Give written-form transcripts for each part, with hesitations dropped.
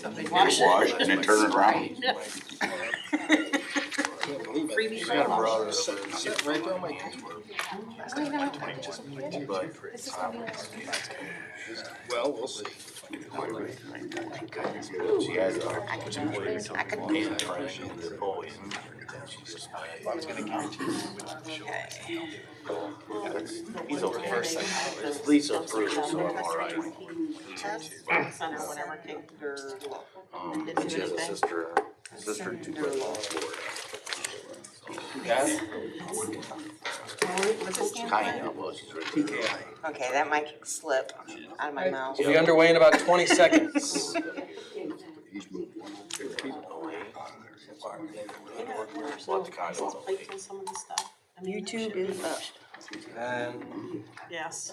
Wash and then turn it around. Freebie right down my Well, we'll see. She has a I could be impression that always. I was gonna guarantee you He's okay. It's Lisa approved, so I'm all right. son or whatever kicked her. And she has a sister and two brothers. Yes? What's his name? Kind of, well, she's really. TKI. Okay, that might slip out of my mouth. We'll be underway in about 20 seconds. He's moved one. YouTube is up. And Yes.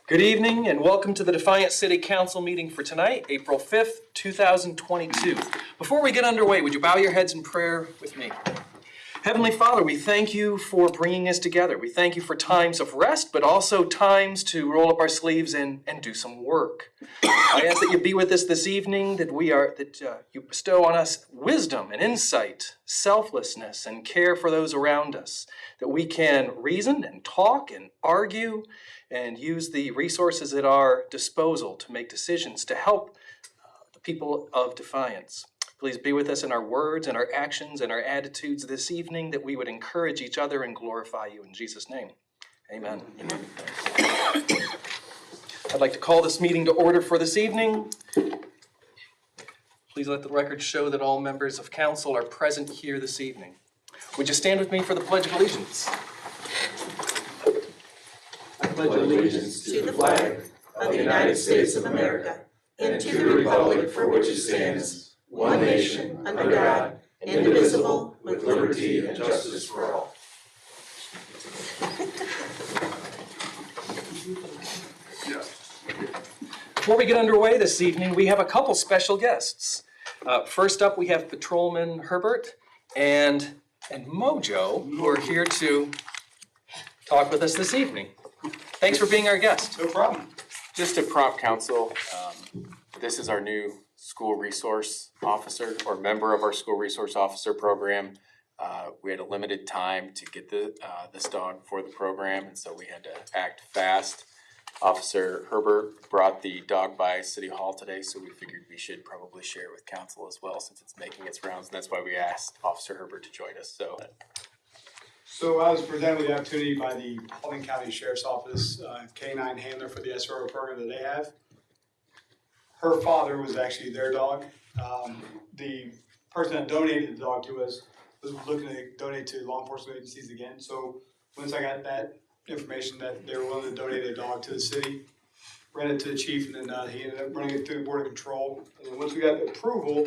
good evening and welcome to the Defiance City Council meeting for tonight, April 5th, 2022. Before we get underway, would you bow your heads in prayer with me? Heavenly Father, we thank you for bringing us together. We thank you for times of rest, but also times to roll up our sleeves and do some work. I ask that you be with us this evening, that you bestow on us wisdom and insight, selflessness and care for those around us, that we can reason and talk and argue and use the resources at our disposal to make decisions to help the people of Defiance. Please be with us in our words and our actions and our attitudes this evening, that we would encourage each other and glorify you in Jesus' name. Amen. I'd like to call this meeting to order for this evening. Please let the record show that all members of council are present here this evening. Would you stand with me for the Pledge of Allegiance? I pledge allegiance to the flag of the United States of America and to the republic for which it stands, one nation, under God, indivisible, with liberty and justice for all. Before we get underway this evening, we have a couple special guests. First up, we have Patrolman Herbert and Mojo, who are here to talk with us this evening. Thanks for being our guest. No problem. Just to prompt council, this is our new school resource officer or member of our school resource officer program. We had a limited time to get this dog for the program, and so we had to act fast. Officer Herbert brought the dog by City Hall today, so we figured we should probably share it with council as well since it's making its rounds, and that's why we asked Officer Herbert to join us. So I was presented with the opportunity by the Paulding County Sheriff's Office, K-9 handler for the SRO program that they have. Her father was actually their dog. The person that donated the dog to us was looking to donate to law enforcement agencies again. So once I got that information that they were willing to donate a dog to the city, ran it to the chief, and then he ended up running it through the Board of Control. And then once we got the approval,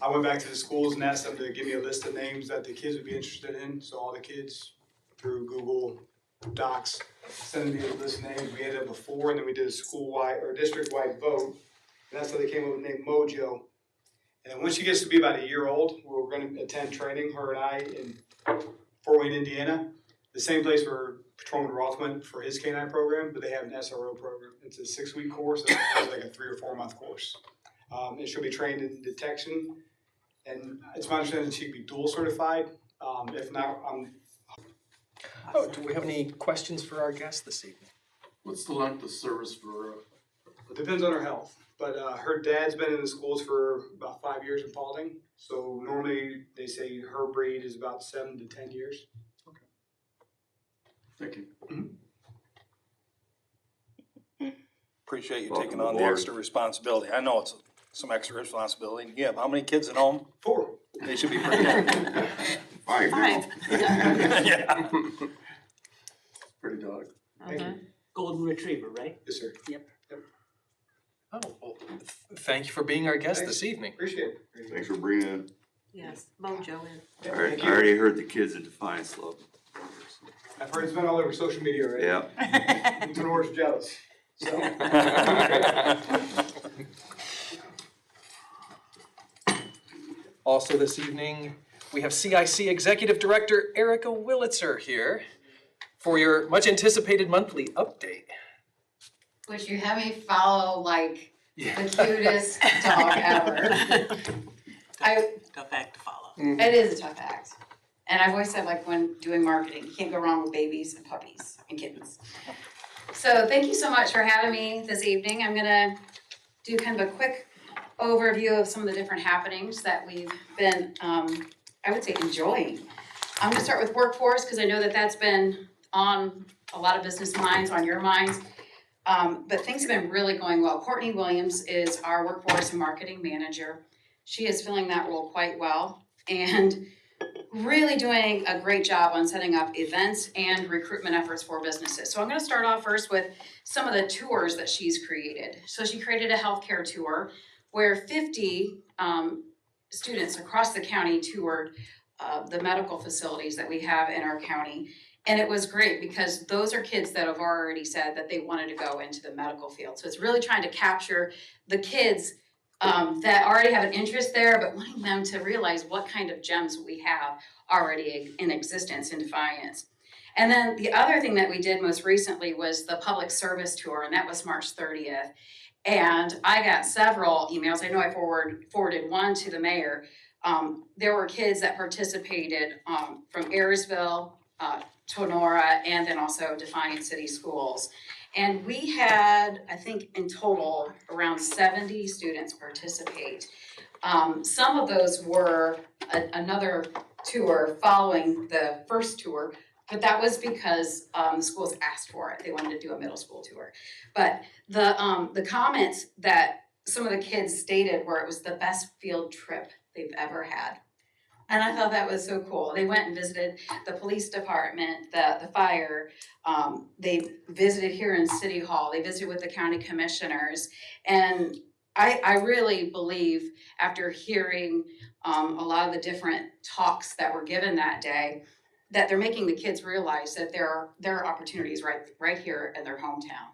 I went back to the schools and asked them to give me a list of names that the kids would be interested in. So all the kids, through Google Docs, sending me a list of names. We had it before, and then we did a school-wide or district-wide vote. And that's how they came up with the name Mojo. And when she gets to be about a year old, we're going to attend training, her and I, in Fort Wayne, Indiana. The same place where Patrolman Roth went for his K-9 program, but they have an SRO program. It's a 6-week course. It's like a 3 or 4 month course. And she'll be trained in detection. And it's my understanding that she'd be dual certified. If not, Do we have any questions for our guest this evening? What's the length of service for? it depends on her health. But her dad's been in the schools for about 5 years in Paulding. So normally they say her breed is about 7 to 10 years. Thank you. Appreciate you Welcome taking on the aboard. extra responsibility. I know it's some extra responsibility. You have how many kids at home? 4. They should be pretty good. Five. Yeah. Pretty dog. Thank you. Golden Retriever, right? Yes, sir. Oh, well, thank you for being our guest Thanks. this evening. Appreciate it. Thanks for bringing it. Yes, Mojo in. I already heard the kids at Defiance love it. I've heard it's been all over social media already. Yeah. Even worse, jealous. So. Also this evening, we have CIC Executive Director Erica Willitzer here for your much anticipated monthly update. Which you have me follow like the cutest dog ever. Tough act to follow. It is a tough act. And I've always said, like, when doing marketing, you can't go wrong with babies and puppies and kittens. So thank you so much for having me this evening. I'm gonna do kind of a quick overview of some of the different happenings that we've been, I would say, enjoying. I'm gonna start with workforce, because I know that that's been on a lot of business minds, on your minds. But things have been really going well. Courtney Williams is our workforce and marketing manager. She is filling that role quite well and really doing a great job on setting up events and recruitment efforts for businesses. So I'm going to start off first with some of the tours that she's created. So she created a healthcare tour where 50 students across the county toured the medical facilities that we have in our county. And it was great because those are kids that have already said that they wanted to go into the medical field. So it's really trying to capture the kids that already have an interest there, but wanting them to realize what kind of gems we have already in existence in Defiance. And then the other thing that we did most recently was the public service tour, and that was March 30th. And I got several emails. I know I forwarded one to the mayor. There were kids that participated from Ayersville, Tonora, and then also Defiance City Schools. And we had, I think in total, around 70 students participate. Some of those were another tour following the first tour, but that was because the schools asked for it. They wanted to do a middle school tour. But the comments that some of the kids stated were it was the best field trip they've ever had. And I thought that was so cool. They went and visited the police department, the fire. They visited here in City Hall. They visited with the county commissioners. And I really believe, after hearing a lot of the different talks that were given that day, that they're making the kids realize that there are opportunities right here in their hometown.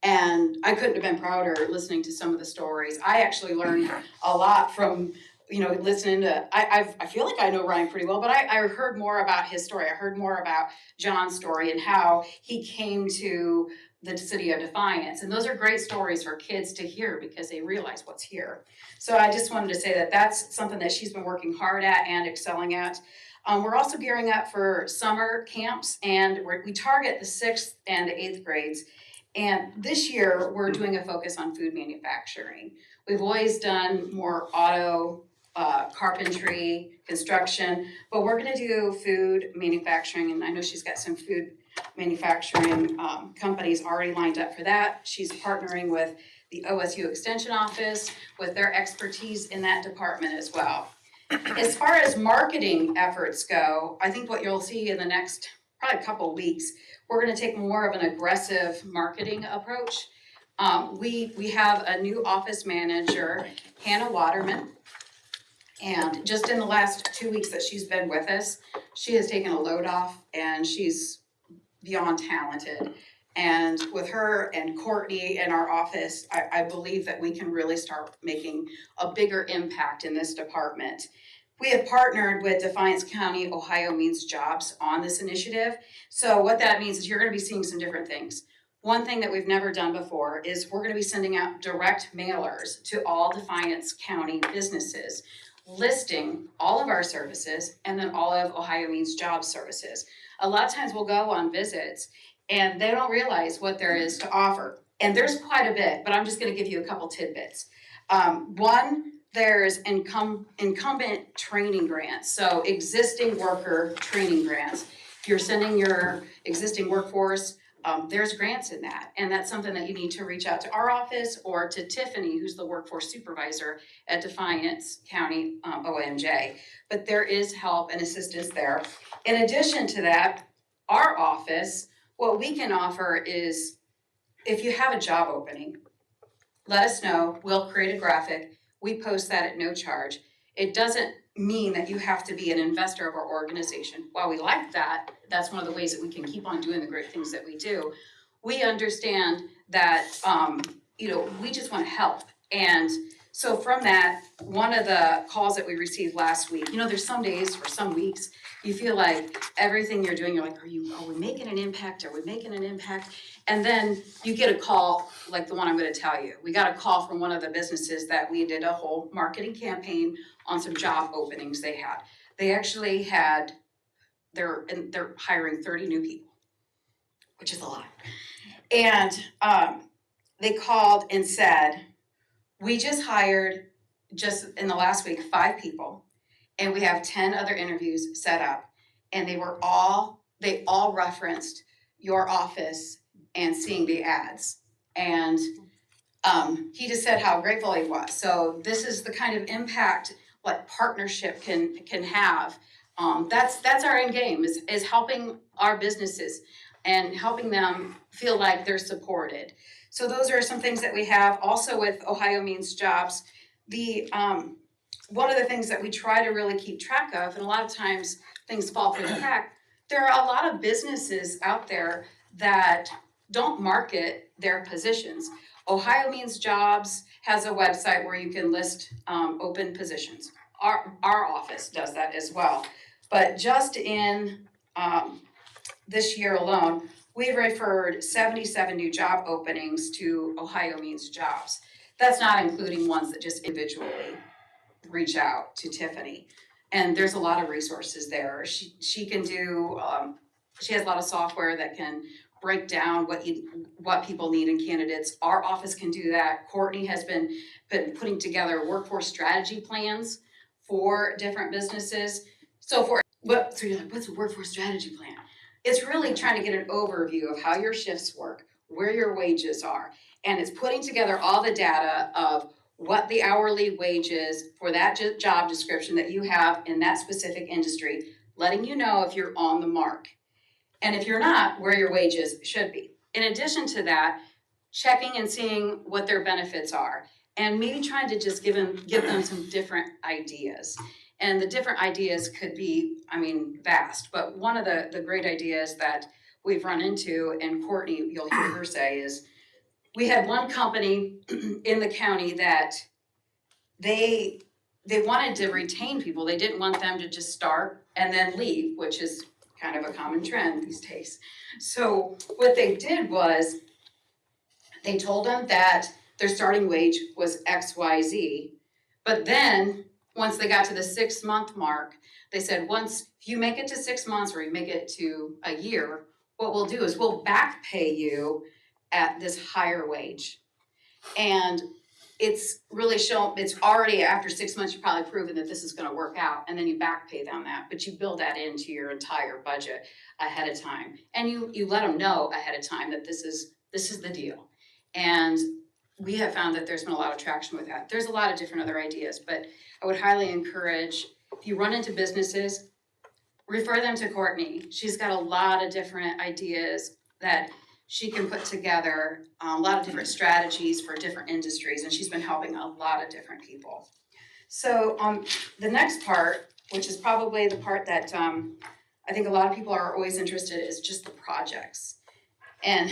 And I couldn't have been prouder listening to some of the stories. I actually learned a lot from listening to, I feel like I know Ryan pretty well, but I heard more about his story. I heard more about John's story and how he came to the city of Defiance. And those are great stories for kids to hear because they realize what's here. So I just wanted to say that that's something that she's been working hard at and excelling at. We're also gearing up for summer camps, and we target the 6th and the 8th grades. And this year we're doing a focus on food manufacturing. We've always done more auto, carpentry, construction, but we're gonna do food manufacturing, and I know she's got some food manufacturing companies already lined up for that. She's partnering with the OSU Extension Office with their expertise in that department as well. As far as marketing efforts go, I think what you'll see in the next probably couple weeks, we're gonna take more of an aggressive marketing approach. We have a new office manager, Hannah Waterman. And just in the last 2 weeks that she's been with us, she has taken a load off and she's beyond talented. And with her and Courtney in our office, I believe that we can really start making a bigger impact in this department. We have partnered with Defiance County, Ohio Means Jobs on this initiative. So what that means is you're gonna be seeing some different things. One thing that we've never done before is we're gonna be sending out direct mailers to all Defiance County businesses, listing all of our services and then all of Ohio Means Jobs services. A lot of times we'll go on visits and they don't realize what there is to offer. And there's quite a bit, but I'm just gonna give you a couple tidbits. One, there's incumbent training grants, so existing worker training grants. If you're sending your existing workforce, there's grants in that, and that's something that you need to reach out to our office or to Tiffany, who's the workforce supervisor at Defiance County OMJ. But there is help and assistance there. In addition to that, our office, what we can offer is, if you have a job opening, let us know, we'll create a graphic, we post that at no charge. It doesn't mean that you have to be an investor of our organization. While we like that, that's one of the ways that we can keep on doing the great things that we do. We understand that, we just want to help. And So from that, one of the calls that we received last week, there's some days or some weeks, you feel like everything you're doing, you're like, are we making an impact? Are we making an impact? And then you get a call like the one I'm gonna tell you. We got a call from one of the businesses that we did a whole marketing campaign on some job openings they had. They actually they're hiring 30 new people, which is a lot. And they called and said, we just hired, just in the last week, 5 people, and we have 10 other interviews set up. And they all referenced your office and seeing the ads. And he just said how grateful he was. So this is the kind of impact what partnership can have. That's our end game, is helping our businesses and helping them feel like they're supported. So those are some things that we have. Also with Ohio Means Jobs, one of the things that we try to really keep track of, and a lot of times things fall through the crack, there are a lot of businesses out there that don't market their positions. Ohio Means Jobs has a website where you can list open positions. Our office does that as well. But just in this year alone, we've referred 77 new job openings to Ohio Means Jobs. That's not including ones that just individually reach out to Tiffany. And there's a lot of resources there. She can do, she has a lot of software that can break down what people need in candidates. Our office can do that. Courtney has been putting together workforce strategy plans for different businesses. So you're like, what's a workforce strategy plan? It's really trying to get an overview of how your shifts work, where your wages are, and it's putting together all the data of what the hourly wage is for that job description that you have in that specific industry, letting you know if you're on the mark. And if you're not, where your wages should be. In addition to that, checking and seeing what their benefits are, and maybe trying to just give them some different ideas. And the different ideas could be, vast, but one of the great ideas that we've run into, and Courtney, you'll hear her say, is we had one company in the county that they wanted to retain people. They didn't want them to just start and then leave, which is kind of a common trend these days. So what they did was they told them that their starting wage was XYZ, but then once they got to the 6-month mark, they said, once you make it to 6 months or you make it to a year, what we'll do is we'll back pay you at this higher wage. And it's really shown, it's already after 6 months, you've probably proven that this is gonna work out, and then you back pay them that, but you build that into your entire budget ahead of time. And you let them know ahead of time that this is the deal. And we have found that there's been a lot of traction with that. There's a lot of different other ideas, but I would highly encourage, if you run into businesses, refer them to Courtney. She's got a lot of different ideas that she can put together, a lot of different strategies for different industries, and she's been helping a lot of different people. So the next part, which is probably the part that I think a lot of people are always interested in, is just the projects. And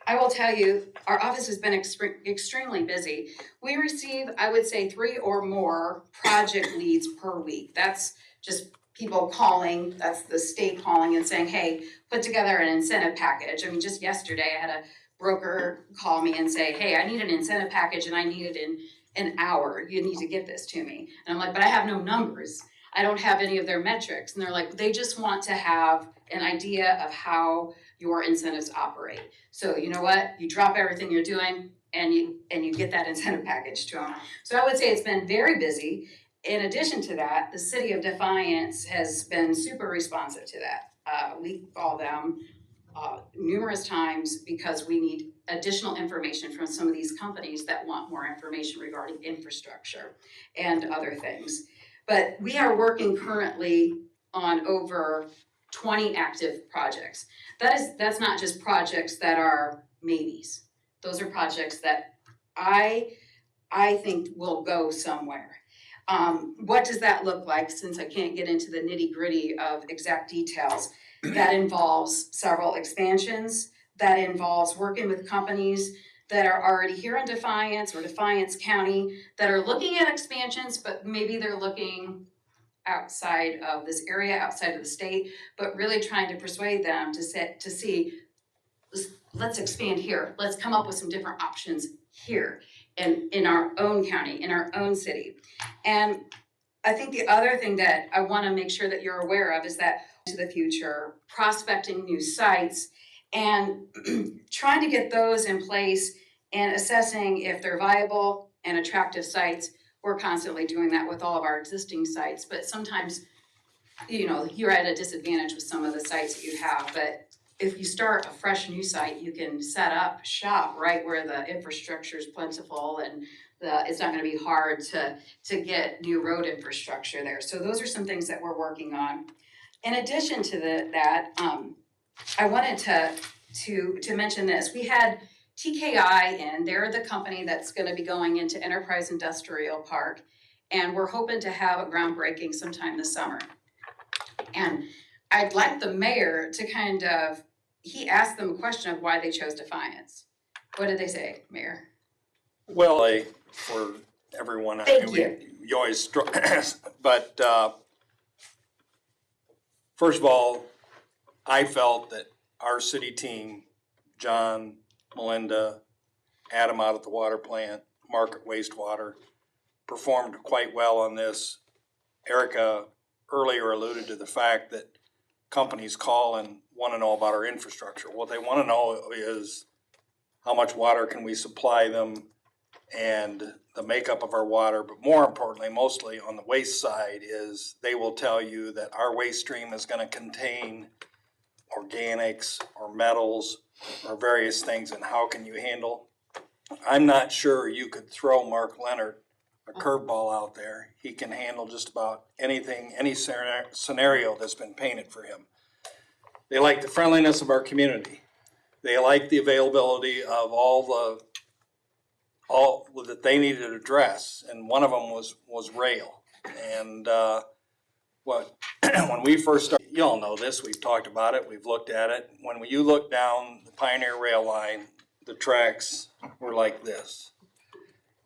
I will tell you, our office has been extremely busy. We receive, I would say, 3 or more project leads per week. That's just people calling, that's the state calling and saying, hey, put together an incentive package. Just yesterday I had a broker call me and say, hey, I need an incentive package and I need it in an hour. You need to get this to me. And I'm like, but I have no numbers. I don't have any of their metrics. And they're like, they just want to have an idea of how your incentives operate. So you know what? You drop everything you're doing and you get that incentive package to them. So I would say it's been very busy. In addition to that, the city of Defiance has been super responsive to that. We call them numerous times because we need additional information from some of these companies that want more information regarding infrastructure and other things. But we are working currently on over 20 active projects. That's not just projects that are maybes. Those are projects that I think will go somewhere. What does that look like, since I can't get into the nitty-gritty of exact details? That involves several expansions, that involves working with companies that are already here in Defiance or Defiance County that are looking at expansions, but maybe they're looking outside of this area, outside of the state, but really trying to persuade them to see, let's expand here. Let's come up with some different options here in our own county, in our own city. And I think the other thing that I want to make sure that you're aware of is that to the future, prospecting new sites and trying to get those in place and assessing if they're viable and attractive sites. We're constantly doing that with all of our existing sites, but sometimes, you're at a disadvantage with some of the sites that you have, but if you start a fresh new site, you can set up shop right where the infrastructure is plentiful and it's not gonna be hard to get new road infrastructure there. So those are some things that we're working on. In addition to that, I wanted to mention this. We had TKI in, they're the company that's gonna be going into Enterprise Industrial Park, and we're hoping to have a groundbreaking sometime this summer. And I'd like the mayor to he asked them a question of why they chose Defiance. What did they say, Mayor? Well, for everyone, Thank you. You always, but first of all, I felt that our city team, John, Melinda, Adam out at the water plant, Mark at wastewater, performed quite well on this. Erica earlier alluded to the fact that companies call and want to know about our infrastructure. What they want to know is how much water can we supply them and the makeup of our water, but more importantly, mostly on the waste side, is they will tell you that our waste stream is going to contain organics or metals or various things, and how can you handle. I'm not sure you could throw Mark Leonard a curveball out there. He can handle just about anything, any scenario that's been painted for him. They like the friendliness of our community. They like the availability of all that they needed to address, and one of them was rail. And when we first started, you all know this, we've talked about it, we've looked at it. When you look down the Pioneer Rail line, the tracks were like this.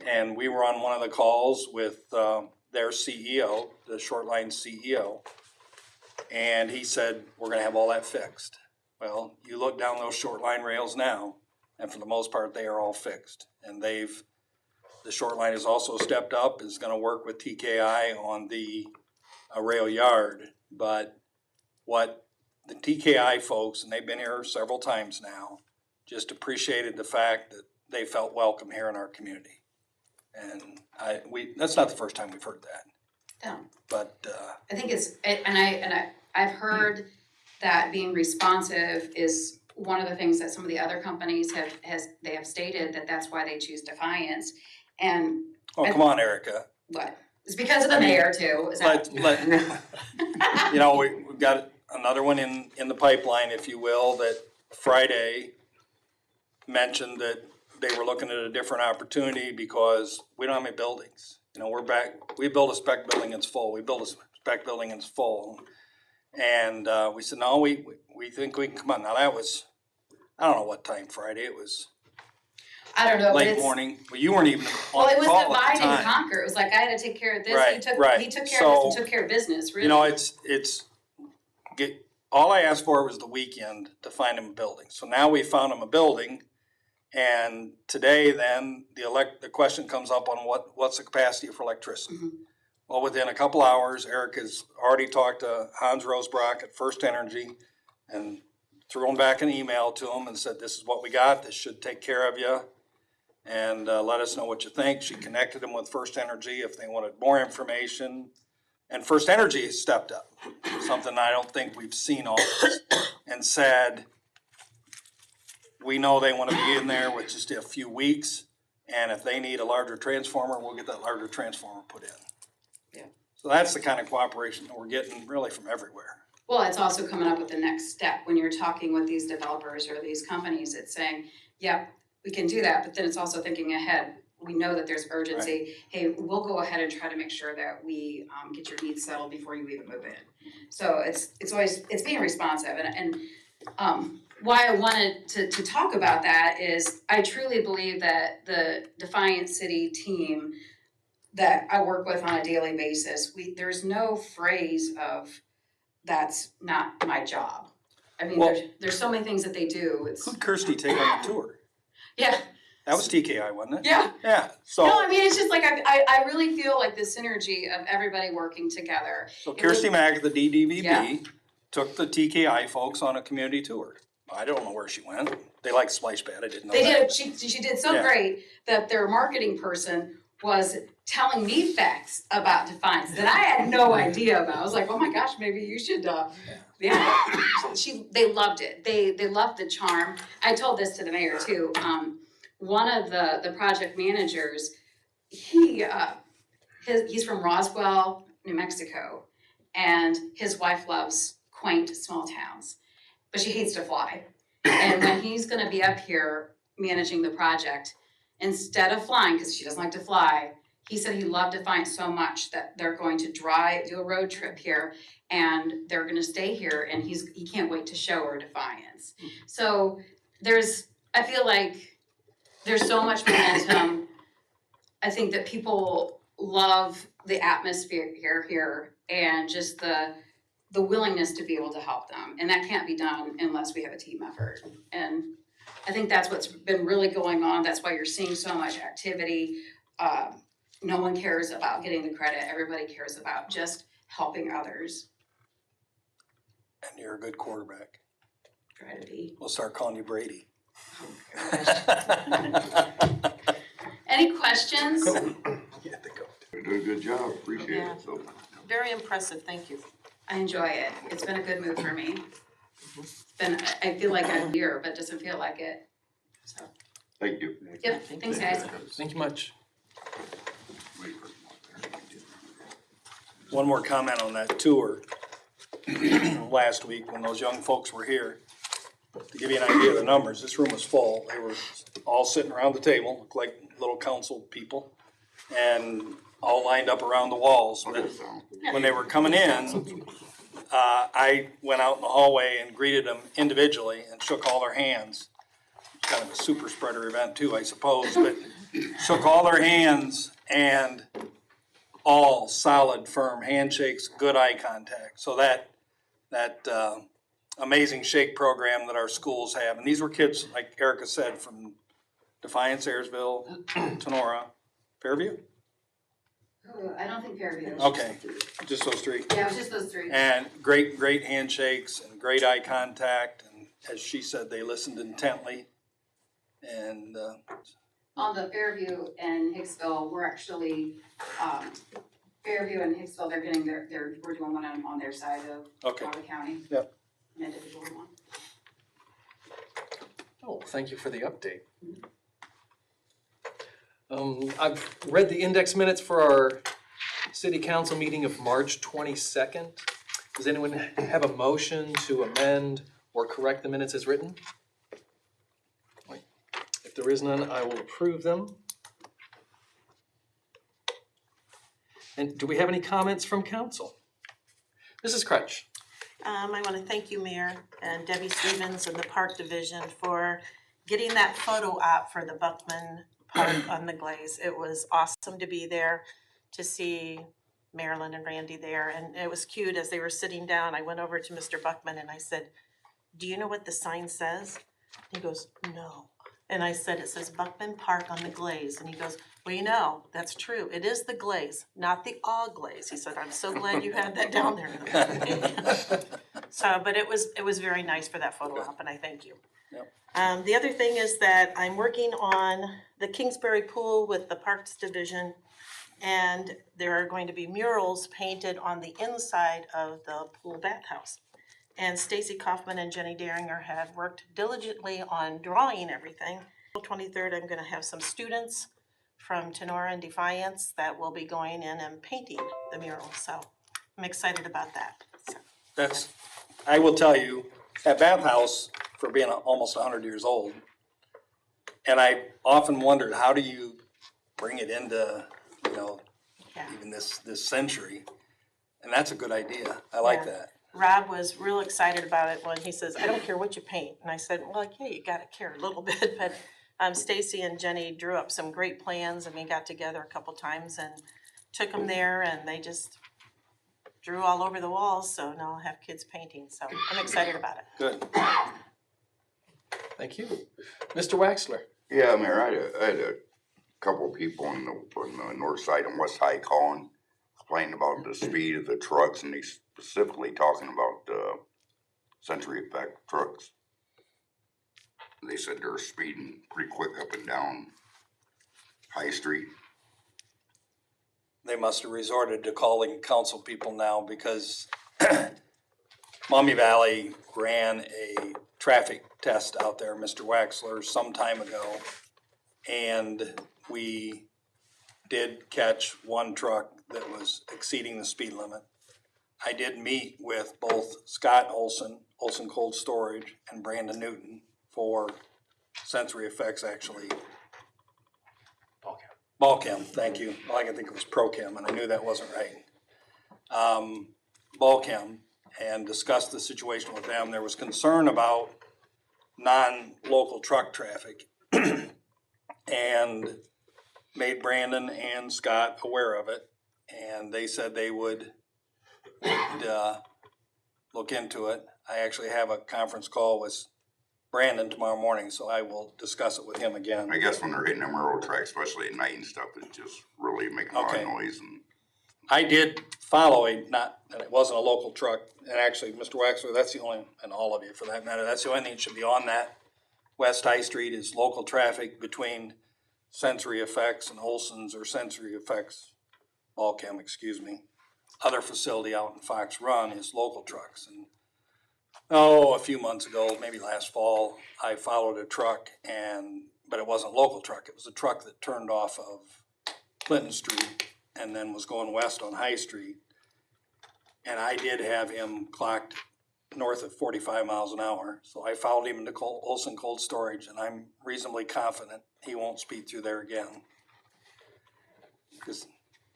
And we were on one of the calls with their CEO, the short line CEO, and he said, we're gonna have all that fixed. Well, you look down those short line rails now, and for the most part, they are all fixed. And the short line has also stepped up, is gonna work with TKI on the rail yard. But what the TKI folks, and they've been here several times now, just appreciated the fact that they felt welcome here in our community. And that's not the first time we've heard that. No. But I think I've heard that being responsive is one of the things that some of the other companies have stated that that's why they choose Defiance. And come on, Erica. what? It's because of the mayor too. Is that? We've got another one in the pipeline, if you will, that Friday mentioned that they were looking at a different opportunity because we don't have any buildings. We're back. We built a spec building, it's full. We built a spec building, it's full. And we said, no, we think we can come on. Now that was, I don't know what time Friday. It was I don't know. late morning. Well, you weren't even on Well, it was call divide at the and time. conquer. It was like I had to take care of this. Right, He took right. care of this So, and took care of business. Really. All I asked for was the weekend to find him a building. So now we found him a building, and today then the question comes up on what's the capacity for electricity. Mm-hmm. Well, within a couple hours, Eric has already talked to Hans Rosebrock at First Energy and threw him back an email to him and said, this is what we got. This should take care of you. And let us know what you think. She connected him with First Energy if they wanted more information. And First Energy stepped up, something I don't think we've seen all this, and said, we know they want to be in there with just a few weeks. And if they need a larger transformer, we'll get that larger transformer put in. Yeah. So that's the kind of cooperation that we're getting really from everywhere. Well, it's also coming up with the next step when you're talking with these developers or these companies. It's saying, yep, we can do that, but then it's also thinking ahead. We know that there's urgency. Right. Hey, we'll go ahead and try to make sure that we get your needs settled before you even move in. So it's being responsive, and why I wanted to talk about that is I truly believe that the Defiance City team that I work with on a daily basis, there's no phrase of that's not my job. I mean, Well- there's so many things that they do. It's Who'd Kirsty take on the tour? yeah, That was TKI, wasn't it? yeah. Yeah, so. No, I mean it's just like I really feel like the synergy of everybody working together. So Kirsty Mack, the DDVB, Yeah. took the TKI folks on a community tour. I don't know where she went. They like Splash Pad, I didn't know They that. did. She did so Yeah. great that their marketing person was telling me facts about Defiance that I had no idea about. I was like, oh my gosh, maybe you should. Yeah. They loved it. They loved the charm. I told this to the mayor too. One of the project managers, he's from Roswell, New Mexico, and his wife loves quaint small towns, but she hates to fly. And when he's gonna be up here managing the project, instead of flying, because she doesn't like to fly, he said he loved Defiance so much that they're going to do a road trip here, and they're gonna stay here, and he can't wait to show her Defiance. So I feel like there's so much momentum. I think that people love the atmosphere here and just the willingness to be able to help them. And that can't be done unless we have a team effort. And I think that's what's been really going on. That's why you're seeing so much activity. No one cares about getting the credit. Everybody cares about just helping others. And you're a good quarterback. Try to be. We'll start calling you Brady. Any questions? You're doing a good job, appreciate Yeah. it, so. Very impressive, thank you. I enjoy it. It's been a good move for me. I feel like I'm here, but it doesn't feel like it. So, Thank you. yep, thanks guys. Thank you much. One more comment on that tour. Last week, when those young folks were here, to give you an idea of the numbers, this room was full. They were all sitting around the table, looked like little council people, and all lined up around the walls. But when they were coming in, I went out in the hallway and greeted them individually and shook all their hands. It's kind of a super spreader event too, I suppose, but shook all their hands and all solid, firm handshakes, good eye contact. So that amazing shake program that our schools have, and these were kids, like Erica said, from Defiance, Ayersville, Tenora, Fairview? Oh, I don't think Fairview. Okay, just those three. Yeah, it was just those three. And great handshakes and great eye contact, and as she said, they listened intently. And On the Fairview and Hicksville, we're actually, Fairview and Hicksville, they're getting we're doing one on their side of Okay. Ottawa County. Yep. An individual one. Oh, thank you for the update. I've read the index minutes for our city council meeting of March 22nd. Does anyone have a motion to amend or correct the minutes as written? If there is none, I will approve them. And do we have any comments from council? Mrs. Crutch. I want to thank you, Mayor, and Debbie Stevens and the Park Division for getting that photo op for the Buckman Park on the Glaze. It was awesome to be there, to see Marilyn and Randy there, and it was cute as they were sitting down. I went over to Mr. Buckman and I said, "Do you know what the sign says?" He goes, "No." And I said, "It says Buckman Park on the Glaze." And he goes, "Well, you know, that's true. It is the Glaze, not the Glaze." He said, "I'm so glad you had that down there." So, but it was very nice for that photo op, and I thank you. Yep. The other thing is that I'm working on the Kingsbury Pool with the Parks Division, and there are going to be murals painted on the inside of the pool bathhouse. And Stacy Kaufman and Jenny Daringer have worked diligently on drawing everything. April 23rd, I'm gonna have some students from Tenora and Defiance that will be going in and painting the mural, so I'm excited about that. So, I will tell you, that bathhouse, for being almost 100 years old, and I often wondered, how do you bring it into, yeah. even this century? And that's a good idea. I like Yeah. that. Rob was real excited about it when he says, I don't care what you paint. And I said, well, yeah, you gotta care a little bit, but Stacy and Jenny drew up some great plans and we got together a couple times and took them there and they just drew all over the walls, so now I'll have kids painting, so I'm excited about it. Good. Thank you. Mr. Waxler? Yeah, Mayor, I had a couple of people on the north side and west side calling, complaining about the speed of the trucks, and they specifically talking about Century Effect trucks. They said they're speeding pretty quick up and down High Street. They must have resorted to calling council people now because Maumee Valley ran a traffic test out there, Mr. Waxler, some time ago. And we did catch one truck that was exceeding the speed limit. I did meet with both Scott Olson Cold Storage, and Brandon Newton for Sensory Effects, actually. Balchem, thank you. All I can think of was Prochem, and I knew that wasn't right. Balchem, and discussed the situation with them. There was concern about non-local truck traffic, and made Brandon and Scott aware of it, and they said they would look into it. I actually have a conference call with Brandon tomorrow morning, so I will discuss it with him again. I guess when they're hitting them railroad tracks, especially at night and stuff, it's just really making a lot of noise. And I did follow and it wasn't a local truck, and actually, Mr. Waxler, that's the only, and all of you for that matter, that's the only thing that should be on that West High Street is local traffic between Sensory Effects and Olson's, or Sensory Effects, Balchem, excuse me. Other facility out in Fox Run is local trucks. And a few months ago, maybe last fall, I followed a truck, but it wasn't a local truck. It was a truck that turned off of Clinton Street and then was going west on High Street. And I did have him clocked north of 45 miles an hour. So I followed him into Olson Cold Storage, and I'm reasonably confident he won't speed through there again.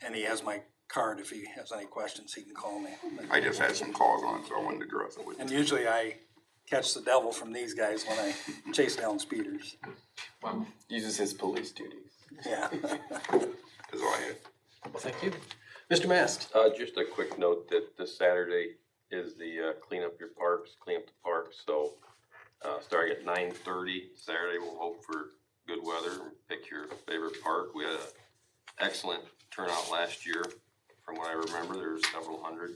And he has my card. If he has any questions, he can call me. I just had some calls on it, so I wanted to address it with you. And usually I catch the devil from these guys when I chase down speeders. Well, uses his police duties. Yeah. That's all I had. Well, thank you. Mr. Mast? Just a quick note that this Saturday is the clean up the parks. So starting at 9:30 Saturday, we'll hope for good weather. Pick your favorite park. We had an excellent turnout last year. From what I remember, there were several hundred.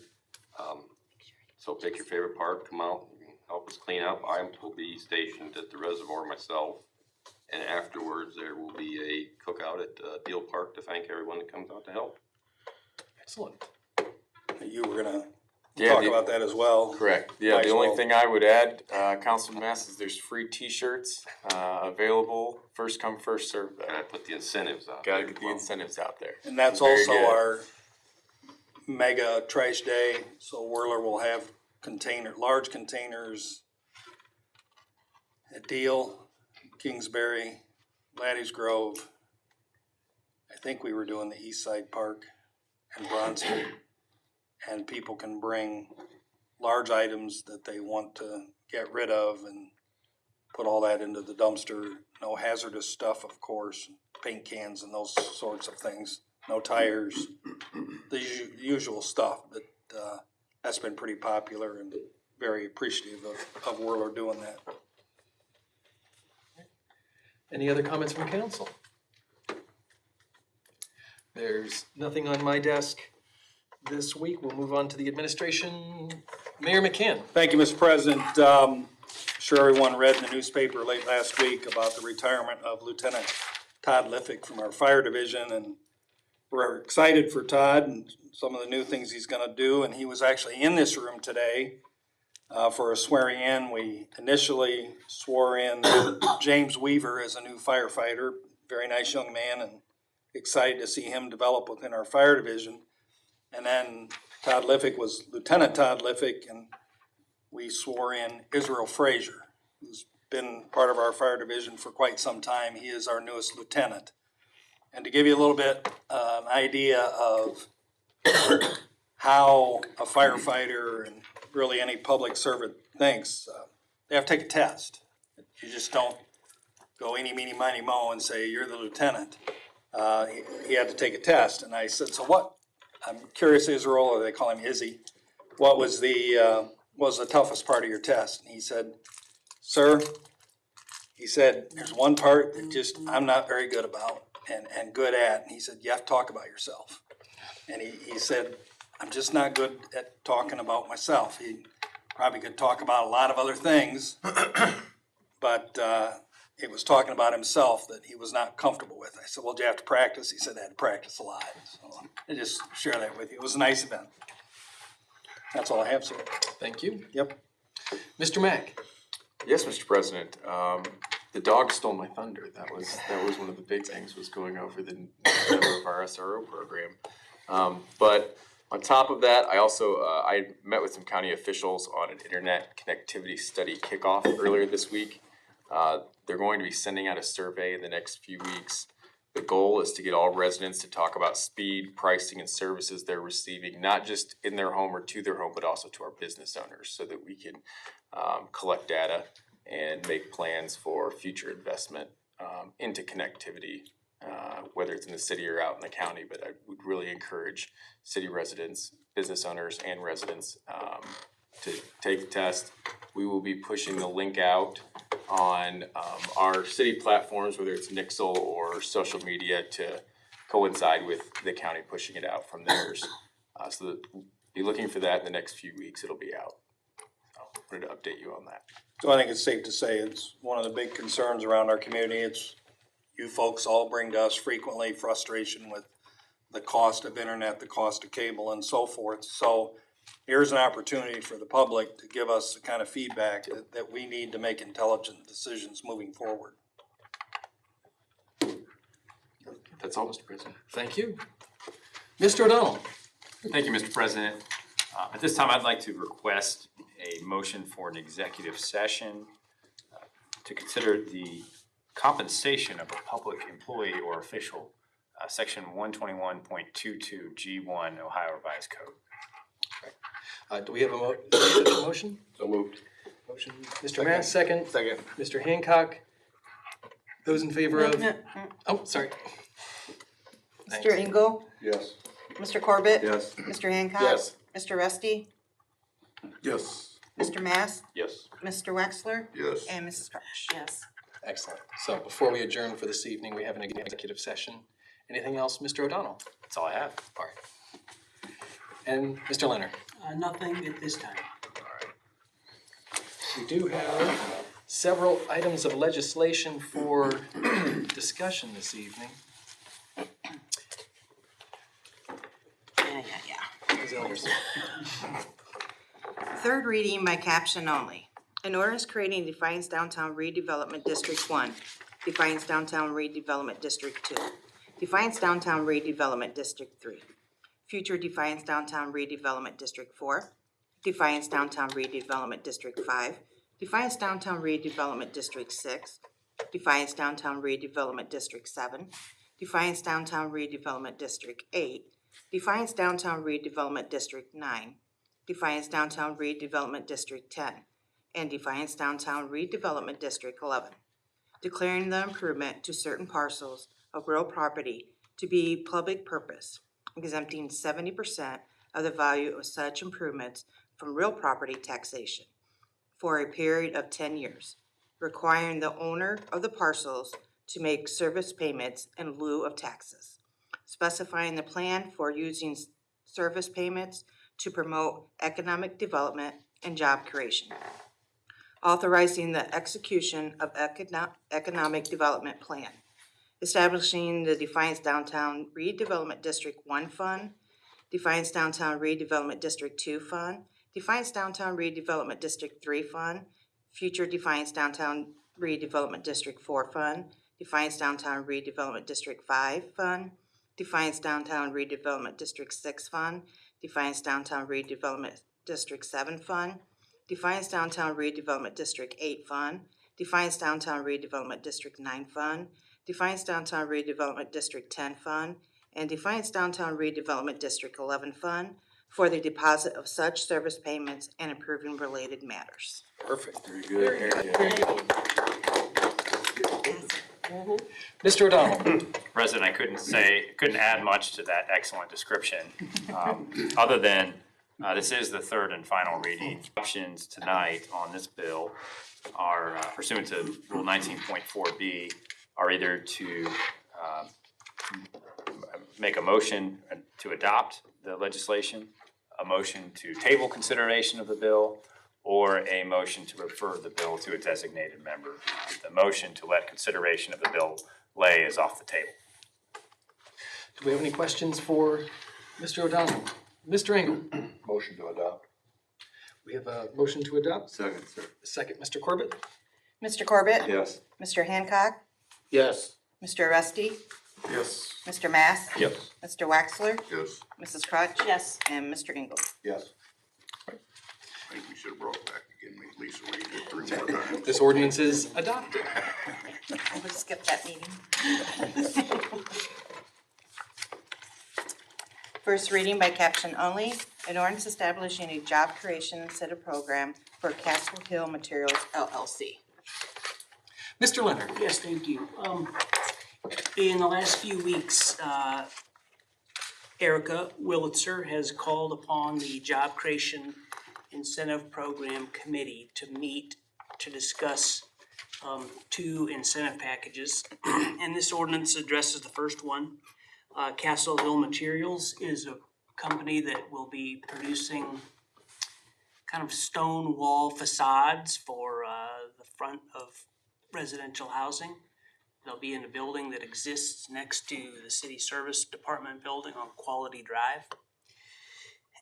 So pick your favorite park, come out and help us clean up. I will be stationed at the reservoir myself. And afterwards, there will be a cookout at Deal Park to thank everyone that comes out to help. Excellent. You were gonna talk about that as well. Correct. Yeah, Might the as only well. thing I would add, Councilman Mass, is there's free t-shirts available. First come, first serve. Gotta put the incentives out. Gotta there get as the well. incentives out there. And that's Very also good. our mega trash day. So Whirler will have large containers at Deal, Kingsbury, Laddie's Grove. I think we were doing the East Side Park and Bronson. And people can bring large items that they want to get rid of and put all that into the dumpster. No hazardous stuff, of course, paint cans and those sorts of things. No tires, the usual stuff. But that's been pretty popular, and very appreciative of Whirler doing that. Any other comments from council? There's nothing on my desk this week. We'll move on to the administration. Mayor McCann. Thank you, Mr. President. Sure everyone read in the newspaper late last week about the retirement of Lieutenant Todd Liffick from our fire division, and we're excited for Todd and some of the new things he's gonna do. And he was actually in this room today for a swearing in. We initially swore in James Weaver as a new firefighter, very nice young man, and excited to see him develop within our fire division. And then Todd Liffick was Lieutenant Todd Liffick, and we swore in Israel Frazier, who's been part of our fire division for quite some time. He is our newest lieutenant. And to give you a little bit an idea of how a firefighter and really any public servant thinks, they have to take a test. You just don't go eeny, meeny, miny, mo and say, you're the lieutenant. He had to take a test, and I said, so what? I'm curious, Israel, or they call him Izzy. What was the toughest part of your test? And he said, sir, he said, there's one part that just I'm not very good about and good at. And he said, you have to talk about yourself. And he said, I'm just not good at talking about myself. He probably could talk about a lot of other things, but it was talking about himself that he was not comfortable with. I said, well, do you have to practice? He said, I had to practice a lot. So I just share that with you. It was a nice event. That's all I have, sir. Thank you. Yep. Mr. Mack? Yes, Mr. President. The dog stole my thunder. That was one of the big things, was going over the number of our SRO program. But on top of that, I also I met with some county officials on an internet connectivity study kickoff earlier this week. They're going to be sending out a survey in the next few weeks. The goal is to get all residents to talk about speed, pricing, and services they're receiving, not just in their home or to their home, but also to our business owners, so that we can collect data and make plans for future investment into connectivity, whether it's in the city or out in the county. But I would really encourage city residents, business owners, and residents to take the test. We will be pushing the link out on our city platforms, whether it's Nixle or social media, to coincide with the county pushing it out from theirs. So that, be looking for that in the next few weeks. It'll be out. So I wanted to update you on that. So I think it's safe to say it's one of the big concerns around our community. It's, you folks all bring to us frequently frustration with the cost of internet, the cost of cable, and so forth. So here's an opportunity for the public to give us the kind of feedback that we need to make intelligent decisions moving forward. That's all, Mr. President. Thank you. Mr. O'Donnell? Thank you, Mr. President. At this time, I'd like to request a motion for an executive session to consider the compensation of a public employee or official, section 121.22 G1 Ohio Revised Code. Do we have a motion? So moved. Motion, Mr. Matt, second. Second. Mr. Hancock? Those in favor of? Oh, sorry. Thanks. Mr. Engel, Yes. Mr. Corbett. Yes. Mr. Hancock. Yes. Mr. Rusty, Yes. Mr. Mass, Yes. Mr. Wexler, Yes. and Mrs. Crouch. Yes. Excellent. So before we adjourn for this evening, we have an executive session. Anything else, Mr. O'Donnell? That's all I have. All right. And Mr. Leonard? Nothing at this time. We do have several items of legislation for discussion this evening. Yeah. Ms. Elders. Third reading by caption only. An ordinance creating Defiance Downtown Redevelopment District 1, Defiance Downtown Redevelopment District 2, Defiance Downtown Redevelopment District 3, future Defiance Downtown Redevelopment District 4, Defiance Downtown Redevelopment District 5, Defiance Downtown Redevelopment District 6, Defiance Downtown Redevelopment District 7, Defiance Downtown Redevelopment District 8, Defiance Downtown Redevelopment District 9, Defiance Downtown Redevelopment District 10, and Defiance Downtown Redevelopment District 11, declaring the improvement to certain parcels of real property to be public purpose, exempting 70% of the value of such improvements from real property taxation for a period of 10 years, requiring the owner of the parcels to make service payments in lieu of taxes, specifying the plan for using service payments to promote economic development and job creation, authorizing the execution of economic development plan, establishing the Defiance Downtown Redevelopment District 1 Fund, Defiance Downtown Redevelopment District 2 Fund, Defiance Downtown Redevelopment District 3 Fund, future Defiance Downtown Redevelopment District 4 Fund, Defiance Downtown Redevelopment District 5 Fund, Defiance Downtown Redevelopment District 6 Fund, Defiance Downtown Redevelopment District 7 Fund, Defiance Downtown Redevelopment District 8 Fund, Defiance Downtown Redevelopment District 9 Fund, Defiance Downtown Redevelopment District 10 Fund, and Defiance Downtown Redevelopment District 11 Fund, for the deposit of such service payments and approving related matters. Perfect. Very good. Mr. O'Donnell? President, I couldn't add much to that excellent description, other than, this is the third and final reading. Options tonight on this bill are pursuant to Rule 19.4B, are either to make a motion to adopt the legislation, a motion to table consideration of the bill, or a motion to refer the bill to a designated member. The motion to let consideration of the bill lay is off the table. Do we have any questions for Mr. O'Donnell? Mr. Engel? Motion to adopt. We have a motion to adopt. Second, sir. Second, Mr. Corbett? Mr. Corbett? Yes. Mr. Hancock? Yes. Mr. Rusty? Yes. Mr. Mass? Yes. Mr. Waxler? Yes. Mrs. Crutch? Yes. And Mr. Engel? Yes. I think we should have brought it back again, make Lisa read it 3 more times. This ordinance is adopted. We'll skip that meeting. First reading by caption only, an ordinance establishing a job creation incentive program for Castle Hill Materials LLC. Mr. Leonard? Yes, thank you. In the last few weeks, Erica Willitzer has called upon the Job Creation Incentive Program Committee to meet to discuss 2 incentive packages. And this ordinance addresses the first one. Castle Hill Materials is a company that will be producing kind of stone wall facades for the front of residential housing. They'll be in a building that exists next to the City Service Department building on Quality Drive.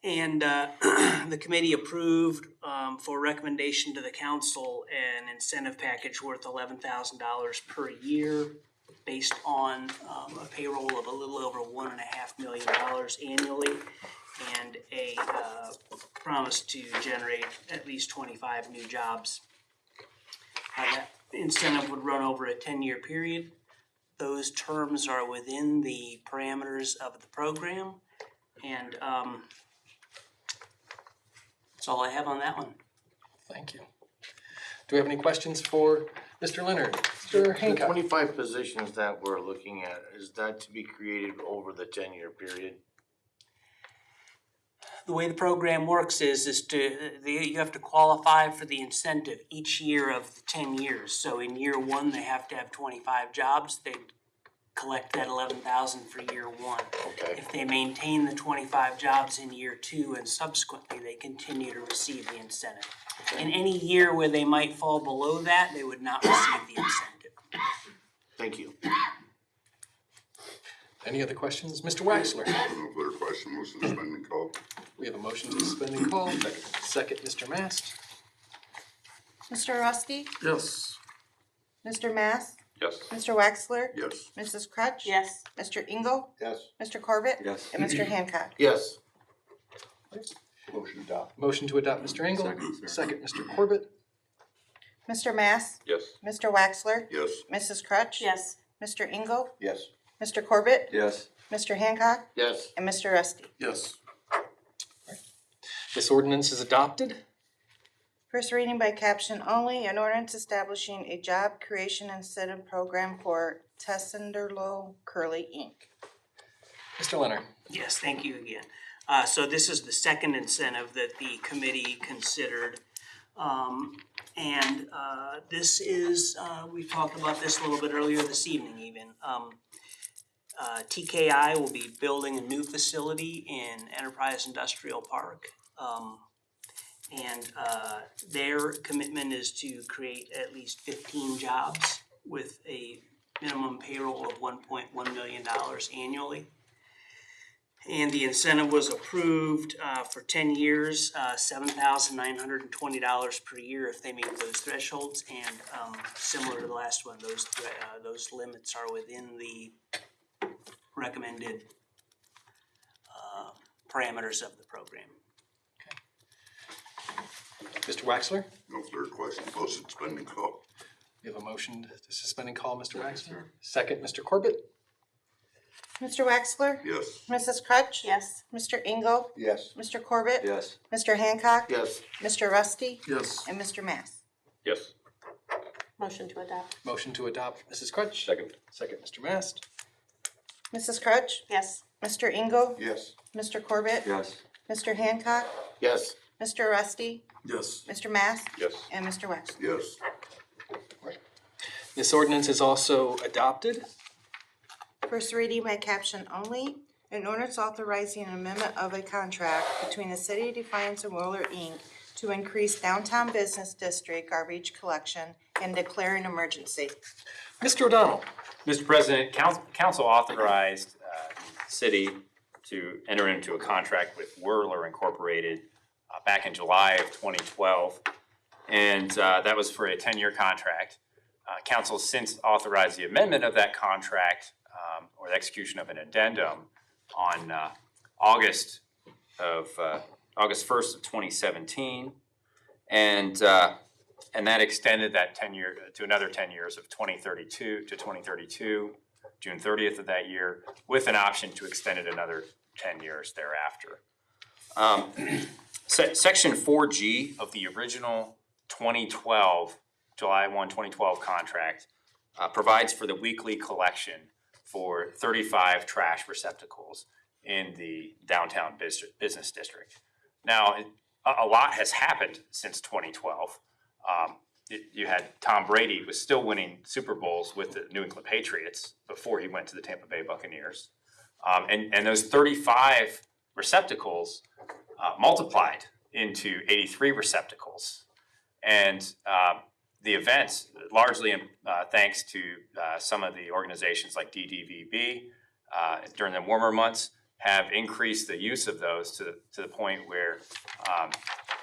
And the committee approved for recommendation to the council an incentive package worth $11,000 per year based on a payroll of a little over $1.5 million annually and a promise to generate at least 25 new jobs. That incentive would run over a 10-year period. Those terms are within the parameters of the program, and that's all I have on that one. Thank you. Do we have any questions for Mr. Leonard? Mr. The Hancock? 25 positions that we're looking at, is that to be created over the 10-year period? The way the program works is you have to qualify for the incentive each year of the 10 years. So in year 1, they have to have 25 jobs. They collect that $11,000 for year 1. Okay. If they maintain the 25 jobs in year 2 and subsequently, they continue to receive the incentive. In any year where they might fall below that, they would not receive the incentive. Thank you. Any other questions? Mr. Waxler? No further question, motion to suspend and call. We have a motion to suspend and call. Second, Mr. Mast? Mr. Rusty? Yes. Mr. Mass? Yes. Mr. Waxler? Yes. Mrs. Crutch? Yes. Mr. Engel? Yes. Mr. Corbett? Yes. And Mr. Hancock? Yes. Motion adopt. Motion to adopt, Mr. Engel. Second, sir. Second, Mr. Corbett. Mr. Mass? Yes. Mr. Waxler? Yes. Mrs. Crutch? Yes. Mr. Engel? Yes. Mr. Corbett? Yes. Mr. Hancock? Yes. And Mr. Rusty? Yes. This ordinance is adopted. First reading by caption only, an ordinance establishing a job creation incentive program for Tessenderlo Curly, Inc. Mr. Leonard? Yes, thank you again. So this is the second incentive that the committee considered. This is, we talked about this a little bit earlier this evening even. TKI will be building a new facility in Enterprise Industrial Park. Their commitment is to create at least 15 jobs with a minimum payroll of $1.1 million annually. And the incentive was approved for 10 years, $7,920 per year if they meet those thresholds. And similar to the last one, those limits are within the recommended parameters of the program. Mr. Waxler? No further question, motion to suspend and call. We have a motion to suspend and call, Mr. Waxler. Second, Mr. Corbett. Mr. Wexler? Yes. Mrs. Crutch? Yes. Mr. Engel? Yes. Mr. Corbett? Yes. Mr. Hancock? Yes. Mr. Rusty? Yes. And Mr. Mass? Yes. Motion to adopt. Motion to adopt, Mrs. Crutch. Second. Second, Mr. Mast. Mrs. Crutch? Yes. Mr. Engel? Yes. Mr. Corbett? Yes. Mr. Hancock? Yes. Mr. Rusty? Yes. Mr. Mass? Yes. And Mr. Wexler? Yes. This ordinance is also adopted. First reading by caption only. An ordinance authorizing an amendment of a contract between the City of Defiance and Whirler, Inc. to increase downtown business district garbage collection and declaring emergency. Mr. O'Donnell. Mr. President, council authorized the city to enter into a contract with Whirler Incorporated back in July of 2012. And that was for a 10-year contract. Council since authorized the amendment of that contract or the execution of an addendum on August 1st of 2017. And that extended that 10-year to another 10 years of 2032 to 2032, June 30th of that year, with an option to extend it another 10 years thereafter. Section 4G of the original 2012, July 1, 2012 contract provides for the weekly collection for 35 trash receptacles in the downtown business district. Now, a lot has happened since 2012. You had Tom Brady was still winning Super Bowls with the New England Patriots before he went to the Tampa Bay Buccaneers. And those 35 receptacles multiplied into 83 receptacles. And the events, largely thanks to some of the organizations like DDVB during the warmer months, have increased the use of those to the point where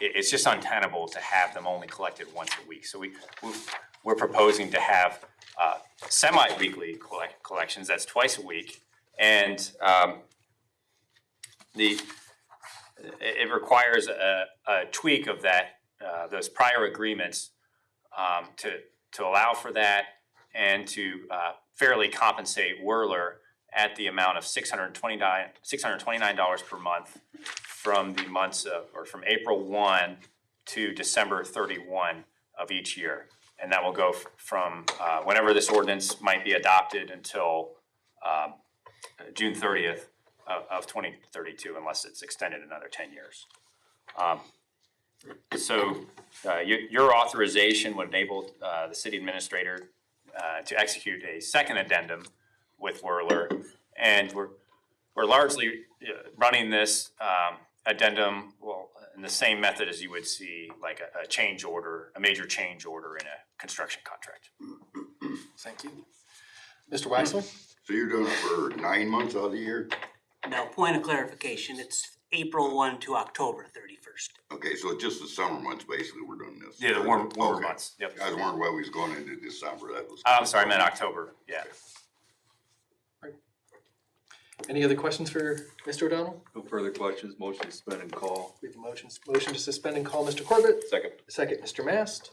it's just untenable to have them only collected once a week. So we're proposing to have semi-weekly collections, that's twice a week, and it requires a tweak of that those prior agreements to allow for that and to fairly compensate Whirler at the amount of $629 per month from the months of, or from April 1 to December 31 of each year. And that will go from whenever this ordinance might be adopted until June 30th of 2032, unless it's extended another 10 years. So your authorization would enable the city administrator to execute a second addendum with Whirler, and we're largely running this addendum in the same method as you would see like a change order, a major change order in a construction contract. Thank you. Mr. Waxler? So you're doing it for 9 months out of the year? Now, point of clarification, it's April 1 to October 31st. Okay, so it's just the summer months, basically, we're doing this. Yeah, the warmer Okay. months, yep. I was wondering why we was going into December, that was. I'm sorry, I meant October, yeah. Any other questions for Mr. O'Donnell? No further questions, motion to suspend and call. We have a motion to suspend and call Mr. Corbett. Second. Second, Mr. Mast.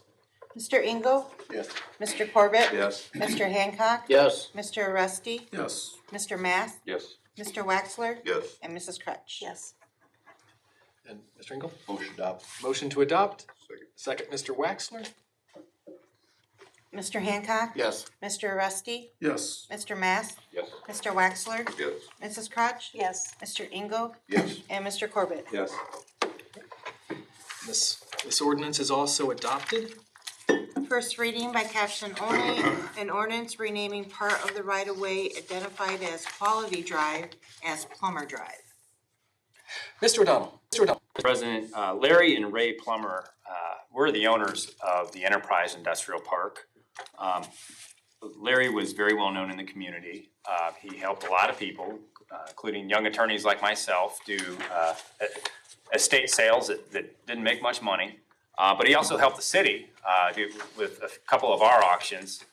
Mr. Engel? Yes. Mr. Corbett? Yes. Mr. Hancock? Yes. Mr. Rusty? Yes. Mr. Mass? Yes. Mr. Waxler? Yes. And Mrs. Crutch? Yes. And Mr. Engel? Motion adopt. Motion to adopt. Second. Second, Mr. Waxler. Mr. Hancock? Yes. Mr. Rusty? Yes. Mr. Mass? Yes. Mr. Waxler? Yes. Mrs. Crutch? Yes. Mr. Engel? Yes. And Mr. Corbett? Yes. This ordinance is also adopted. First reading by caption only, an ordinance renaming part of the right-of-way identified as Quality Drive as Plummer Drive. Mr. O'Donnell. Mr. O'Donnell. President, Larry and Ray Plummer were the owners of the Enterprise Industrial Park. Larry was very well known in the community. He helped a lot of people, including young attorneys like myself, do estate sales that didn't make much money. But he also helped the city with a couple of our auctions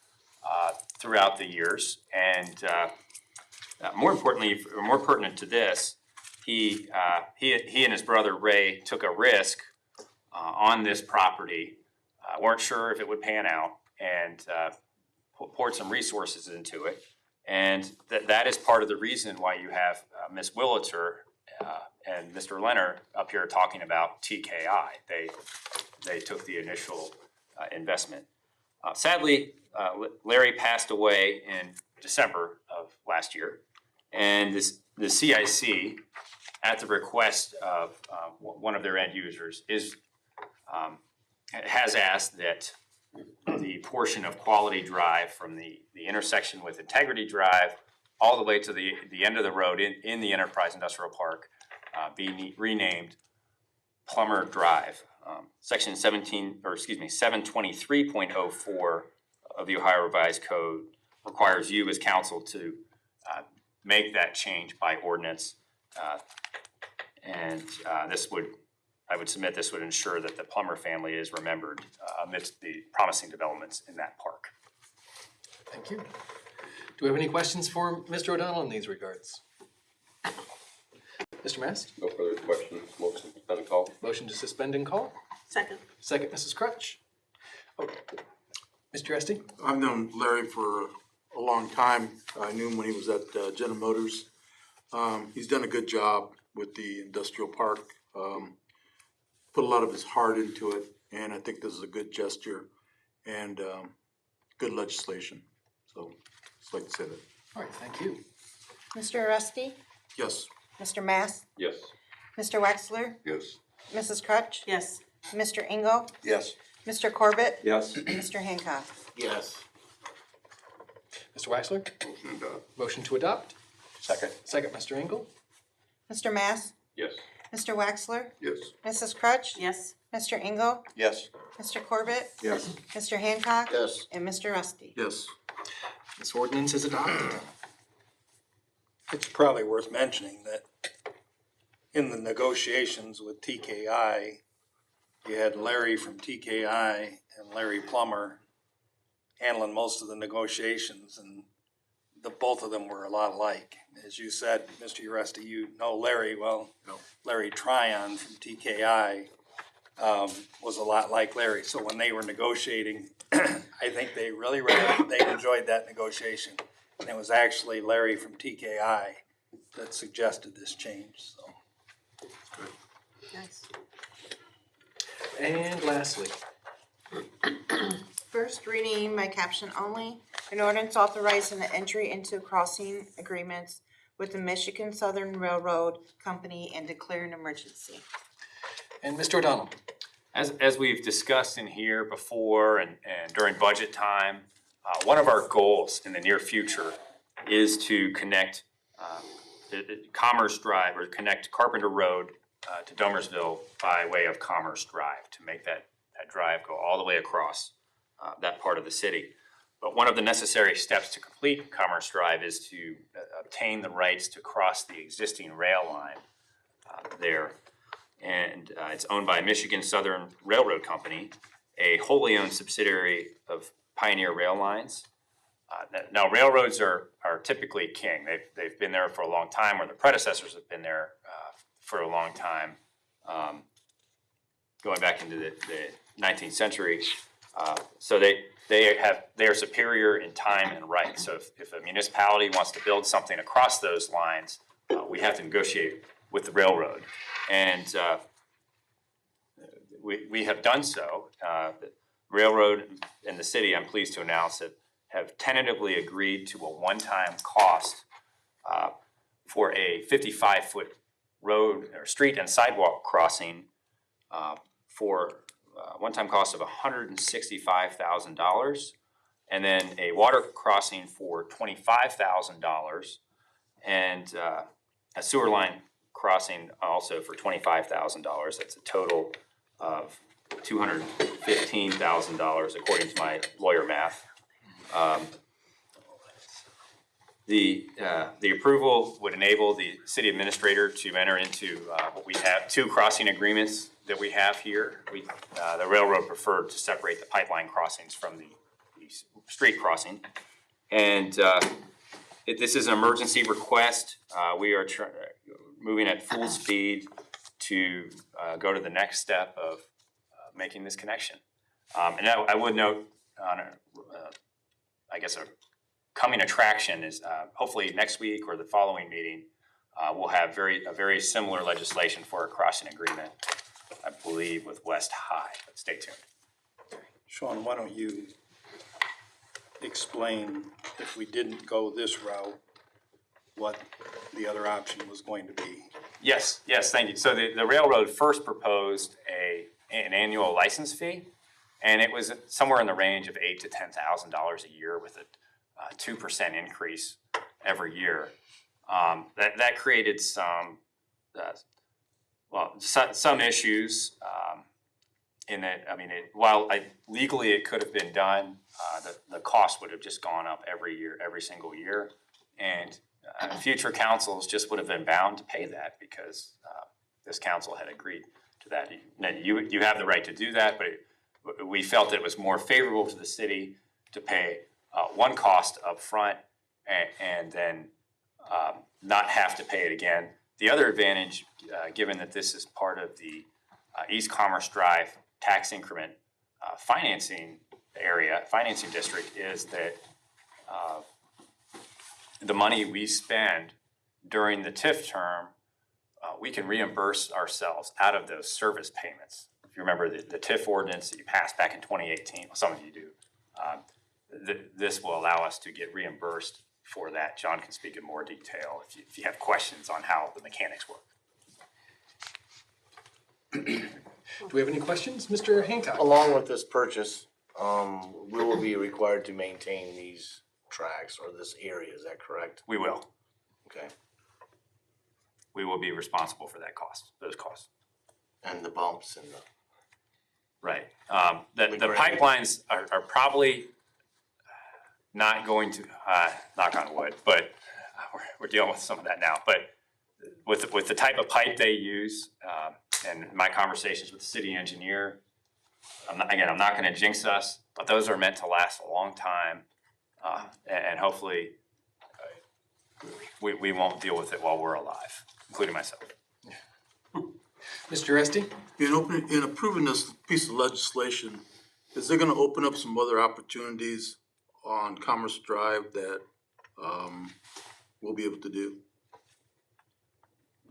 throughout the years. And more importantly, or more pertinent to this, he and his brother Ray took a risk on this property, weren't sure if it would pan out, and poured some resources into it. And that is part of the reason why you have Ms. Williter and Mr. Leonard up here talking about TKI. They took the initial investment. Sadly, Larry passed away in December of last year, and the CIC, at the request of one of their end users, has asked that the portion of Quality Drive from the intersection with Integrity Drive all the way to the end of the road in the Enterprise Industrial Park be renamed Plummer Drive. Section 723.04 of the Ohio Revised Code requires you as council to make that change by ordinance. I would submit this would ensure that the Plummer family is remembered amidst the promising developments in that park. Thank you. Do we have any questions for Mr. O'Donnell in these regards? Mr. Mast? No further questions, motion to suspend and call. Motion to suspend and call. Second. Second, Mrs. Crutch. Oh, Mr. Esty? I've known Larry for a long time. I knew him when he was at General Motors. He's done a good job with the industrial park. Put a lot of his heart into it, and I think this is a good gesture and good legislation. So, just like to say that. All right, thank you. Mr. Rusty? Yes. Mr. Mass? Yes. Mr. Wexler? Yes. Mrs. Crutch? Yes. Mr. Engel? Yes. Mr. Corbett? Yes. And Mr. Hancock? Yes. Mr. Waxler? Motion to adopt. Motion to adopt. Second. Second, Mr. Engel. Mr. Mass? Yes. Mr. Waxler? Yes. Mrs. Crutch? Yes. Mr. Engel? Yes. Mr. Corbett? Yes. Mr. Hancock? Yes. And Mr. Rusty? Yes. This ordinance is adopted. It's probably worth mentioning that in the negotiations with TKI, you had Larry from TKI and Larry Plummer handling most of the negotiations, and both of them were a lot alike. As you said, Mr. Uresti, you know Larry well. No. Larry Tryon from TKI was a lot like Larry. So when they were negotiating, I think they they enjoyed that negotiation. And it was actually Larry from TKI that suggested this change, so. Nice. And lastly, First reading by caption only, an ordinance authorizing the entry into crossing agreements with the Michigan Southern Railroad Company and declaring emergency. and Mr. O'Donnell. As we've discussed in here before and during budget time, one of our goals in the near future is to connect Commerce Drive, or connect Carpenter Road to Domersville by way of Commerce Drive, to make that drive go all the way across that part of the city. But one of the necessary steps to complete Commerce Drive is to obtain the rights to cross the existing rail line there. And it's owned by Michigan Southern Railroad Company, a wholly owned subsidiary of Pioneer Rail Lines. Now, railroads are typically king. They've been there for a long time, or their predecessors have been there for a long time, going back into the 19th century. So they are superior in time and right. So if a municipality wants to build something across those lines, we have to negotiate with the railroad, and we have done so. The railroad and the city, I'm pleased to announce, have tentatively agreed to a one-time cost for a 55-foot road or street and sidewalk crossing for one-time cost of $165,000, and then a water crossing for $25,000, and a sewer line crossing also for $25,000. That's a total of $215,000 according to my lawyer math. The approval would enable the city administrator to enter into what we have, two crossing agreements that we have here. The railroad preferred to separate the pipeline crossings from the street crossing. And this is an emergency request. We are moving at full speed to go to the next step of making this connection. And I would note on a coming attraction is hopefully next week or the following meeting, we'll have a very similar legislation for a crossing agreement, I believe, with West High. But stay tuned. Sean, why don't you explain, if we didn't go this route, what the other option was going to be? Yes, thank you. So the railroad first proposed an annual license fee, and it was somewhere in the range of $8,000 to $10,000 a year with a 2% increase every year. That created some issues in that, I mean, while legally it could have been done, the cost would have just gone up every year, every single year. And future councils just would have been bound to pay that because this council had agreed to that. You have the right to do that, but we felt it was more favorable to the city to pay one cost up front and then not have to pay it again. The other advantage, given that this is part of the East Commerce Drive tax increment financing district, is that the money we spend during the TIF term, we can reimburse ourselves out of those service payments. If you remember the TIF ordinance that you passed back in 2018, well, some of you do, this will allow us to get reimbursed for that. John can speak in more detail if you have questions on how the mechanics work. Do we have any questions? Mr. Hancock? Along with this purchase, we will be required to maintain these tracks or this area, is that correct? We will. Okay. We will be responsible for those costs. And the bumps and the. Right. The pipelines are probably not going to, knock on wood, but we're dealing with some of that now. But with the type of pipe they use, and my conversations with the city engineer, I'm not going to jinx us, but those are meant to last a long time, and hopefully we won't deal with it while we're alive, including myself. Mr. Esty? In approving this piece of legislation, is there gonna open up some other opportunities on Commerce Drive that, we'll be able to do?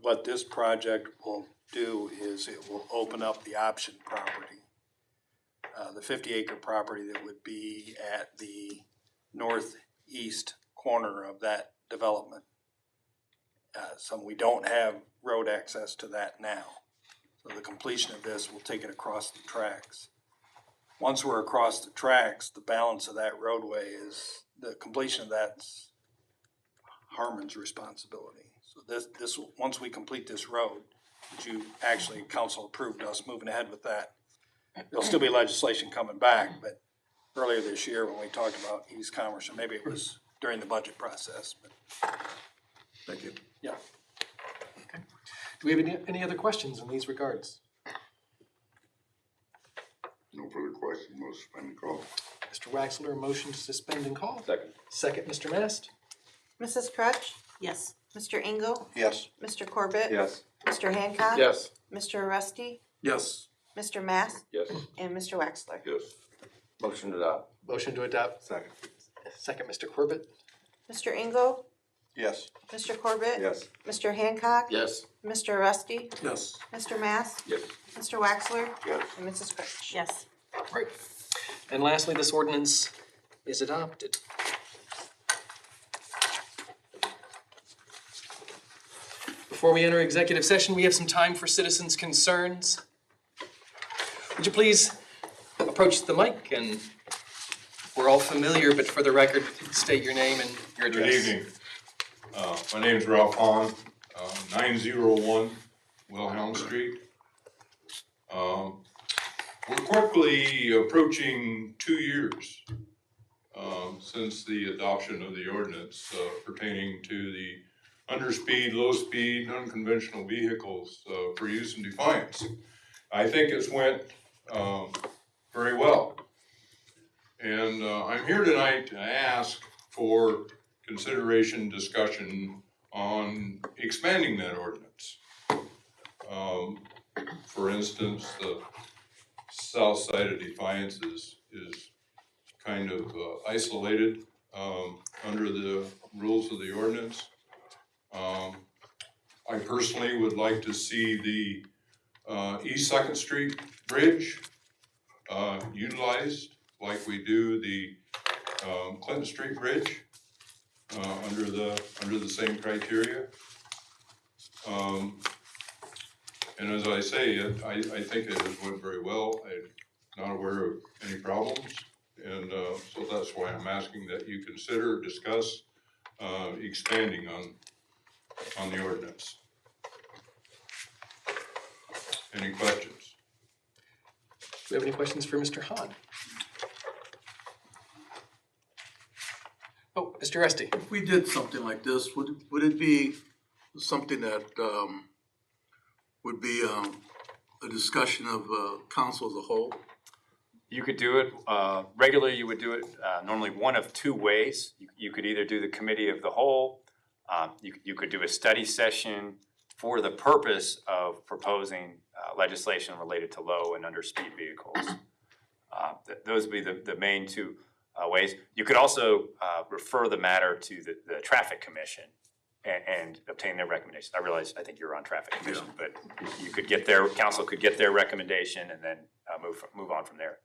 What this project will do is it will open up the option property. The 50-acre property that would be at the northeast corner of that development. So we don't have road access to that now. So the completion of this will take it across the tracks. Once we're across the tracks, the balance of that roadway is, the completion of that's Harmon's responsibility. So this once we complete this road, which you actually, council approved us moving ahead with that. There'll still be legislation coming back, but earlier this year when we talked about East Commerce, or maybe it was during the budget process, but. Thank you. Yeah. Okay. Do we have any other questions in these regards? No further questions, we'll suspend the call. Mr. Waxler, a motion to suspend and call. Second. Second, Mr. Mast. Mrs. Crutch? Yes. Mr. Engel? Yes. Mr. Corbett? Yes. Mr. Hancock? Yes. Mr. Rusty? Yes. Mr. Mass? Yes. And Mr. Waxler? Yes. Motion to adopt. Motion to adopt. Second. Second, Mr. Corbett. Mr. Engel? Yes. Mr. Corbett? Yes. Mr. Hancock? Yes. Mr. Rusty? Yes. Mr. Mass? Yes. Mr. Waxler? Yes. And Mrs. Crutch? Yes. Right. And lastly, this ordinance is adopted. Before we enter executive session, we have some time for citizens' concerns. Would you please approach the mic, and we're all familiar, but for the record, state your name and your address. Good evening. My name is Ralph Hahn, 901 Wilhelm Street. We're quickly approaching 2 years since the adoption of the ordinance pertaining to the underspeed, low-speed, unconventional vehicles for use in Defiance. I think it's went very well. And I'm here tonight to ask for consideration, discussion on expanding that ordinance. For instance, the south side of Defiance is kind of isolated. under the rules of the ordinance. I personally would like to see the East Second Street Bridge utilized like we do the Clinton Street Bridge under the same criteria. And as I say, I think it has went very well. I'm not aware of any problems. And so that's why I'm asking that you consider, discuss expanding on the ordinance. Any questions? Do we have any questions for Mr. Hahn? Oh, Mr. Esty. If we did something like this, would it be something that would be a discussion of council as a whole? You could do it, regularly you would do it normally one of two ways. You could either do the committee of the whole, you could do a study session for the purpose of proposing legislation related to low and under speed vehicles. Those would be the main two ways. You could also refer the matter to the traffic commission and obtain their recommendations. I realize, I think you're on traffic commission, but you could get their, council could get their recommendation and then move on from there.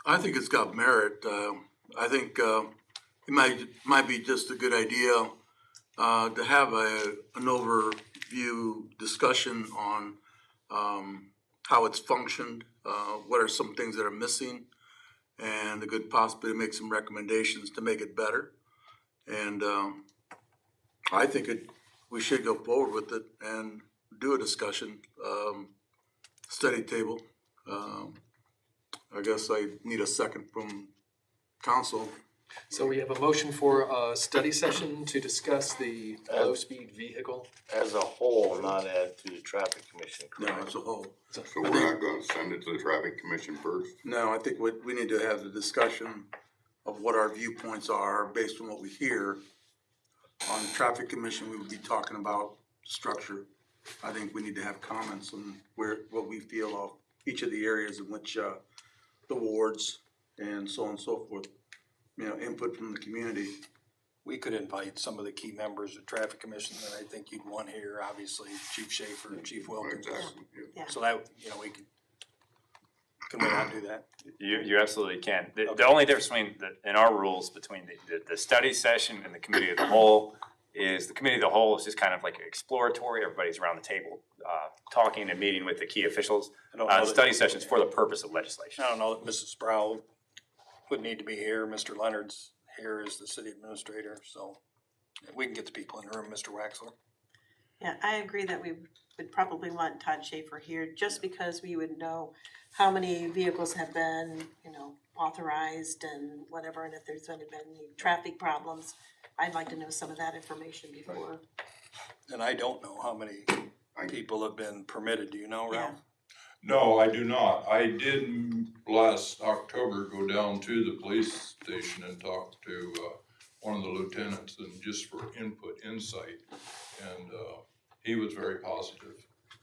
I think it's got merit. I think it might be just a good idea to have an overview discussion on how it's functioned, what are some things that are missing, and a good possibility to make some recommendations to make it better. And I think we should go forward with it and do a discussion, study table. I guess I need a second from council. So we have a motion for a study session to discuss the low-speed vehicle. As a whole, not add to the traffic commission, No, correct? as a whole. So we're not gonna send it to the traffic commission first? No, I think we need to have the discussion of what our viewpoints are based on what we hear. On the traffic commission, we would be talking about structure. I think we need to have comments on what we feel of each of the areas in which the wards and so on and so forth, input from the community. We could invite some of the key members of traffic commission that I think you'd want here, obviously, Chief Schaefer and Chief Wilkins. Exactly. Yeah. So that, we could, can we not do that? You absolutely can. The only difference between, in our rules, between the study session and the committee of the whole is the committee of the whole is just kind of like exploratory. Everybody's around the table talking and meeting with the key officials. Study sessions for the purpose of legislation. I don't know that Mrs. Sproul would need to be here. Mr. Leonard's here as the city administrator, so we can get the people in the room, Mr. Waxler. Yeah, I agree that we would probably want Todd Schaefer here, just because we would know how many vehicles have been, authorized and whatever, and if there's been any traffic problems. I'd like to know some of that information before. And I don't know how many people have been permitted. Do you know, Yeah. Ralph? No, I do not. I did last October go down to the police station and talk to one of the lieutenants, and just for insight, and he was very positive.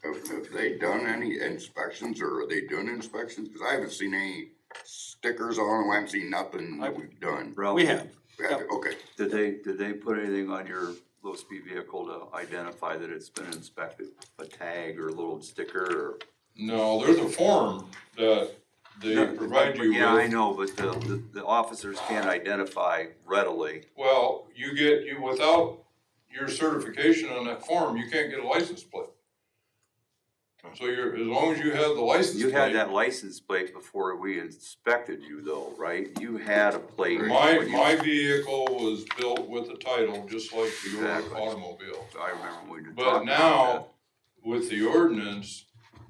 Have they done any inspections, or are they doing inspections? Because I haven't seen any stickers on them. I haven't seen nothing that we've done. We have. Okay. Did they put anything on your low-speed vehicle to identify that it's been inspected? A tag or a little sticker or? No, there's a form that they provide you with. Yeah, I know, but the officers can't identify readily. Well, you without your certification on that form, you can't get a license plate. So as long as you have the license plate. You had that license plate before we inspected you though, right? You had a plate. My vehicle was built with a title, just like your Exactly. automobile. I remember when you were But talking about now, with the ordinance,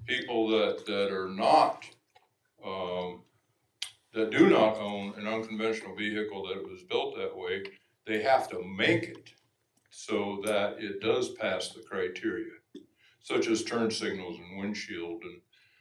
people that are not, that do not own an unconventional vehicle that was built that way, they have to make it so that it does pass the criteria, such as turn signals and windshield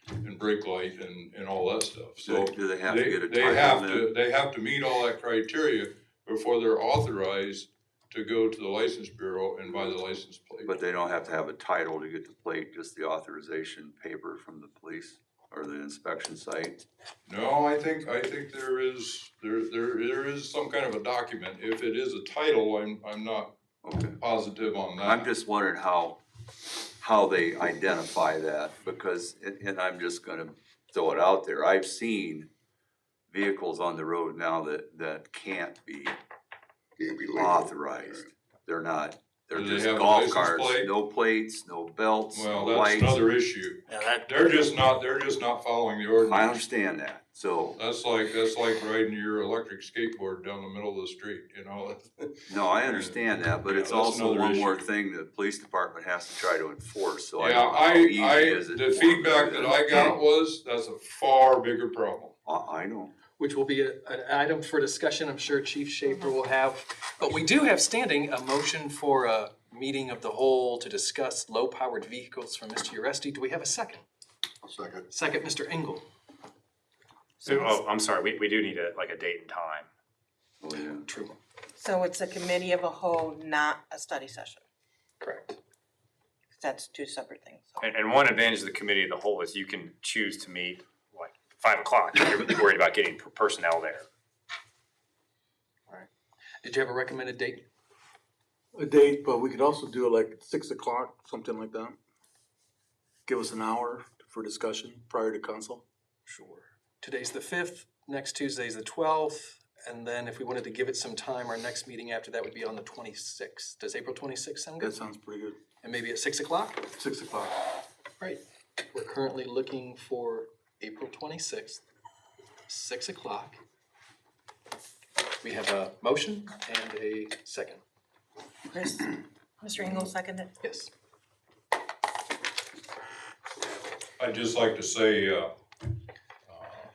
and brake light and all that stuff. So Do they have to get a title they have to meet all that criteria before they're authorized to go to the license bureau and buy the license plate. But they don't have to have a title to get the plate, just the authorization paper from the police or the inspection site? No, I think there is some kind of a document. If it is a title, I'm not Okay. positive on that. I'm just wondering how they identify that, because, and I'm just gonna throw it out there, I've seen vehicles on the road now that can't be Can't be legal. authorized. They're not, they're Do they just have a golf license carts, plate? no plates, no belts, Well, no that's lights. another issue. They're just not following the ordinance. I understand that, so, That's like riding your electric skateboard down the middle of the street, you know? no, I understand that, but Yeah, it's that's also another one more issue. thing the police department has to try to enforce, so I Yeah, don't know how easy is it the for them to feedback do that I got was, that's a far bigger problem. I know. Which will be an item for discussion, I'm sure Chief Schaefer will have. But we do have standing a motion for a meeting of the whole to discuss low-powered vehicles from Mr. Uresti. Do we have a second? I'll second. Second, Mr. Engel. So, oh, I'm sorry, we do need a date and time. Oh, yeah. True. So it's a committee of a whole, not a study session. Correct. That's two separate things. And one advantage of the committee of the whole is you can choose to meet like 5 o'clock, if you're worried about getting personnel there. All right. Did you have a recommended date? A date, but we could also do it like at 6 o'clock, something like that. Give us an hour for discussion prior to council. Sure. Today's the 5th, next Tuesday's the 12th, and then if we wanted to give it some time, our next meeting after that would be on the 26th. Does April 26th sound good? That sounds pretty good. And maybe at 6 o'clock? 6 o'clock. Right. We're currently looking for April 26th, 6 o'clock. We have a motion and a second. Chris, Mr. Engel seconded. Yes. I'd just like to say,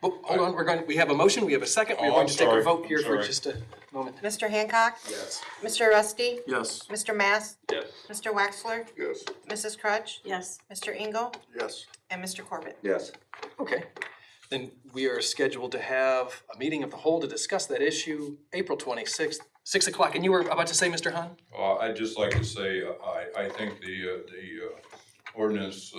Oh, hold on, we have a motion, we have a second. We're Oh, going I'm to take a sorry, vote here I'm for sorry. just a moment. Mr. Hancock? Yes. Mr. Rusty? Yes. Mr. Mass? Yes. Mr. Waxler? Yes. Mrs. Crutch? Yes. Mr. Engel? Yes. And Mr. Corbett? Yes. Okay. Then we are scheduled to have a meeting of the whole to discuss that issue, April 26th, 6 o'clock. And you were about to say, Mr. Hahn? I'd just like to say, I think the ordinance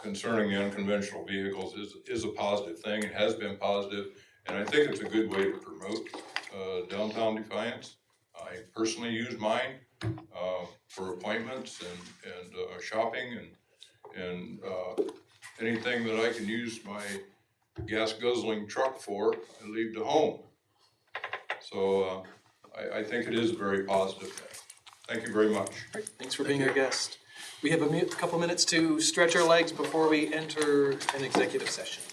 concerning the unconventional vehicles is a positive thing. It has been positive, and I think it's a good way to promote downtown Defiance. I personally use mine for appointments and shopping and anything that I can use my gas guzzling truck for, I leave to home. So I think it is a very positive thing. Thank you very much. Great, thanks for being our guest. We have a couple minutes to stretch our legs before we enter an executive session.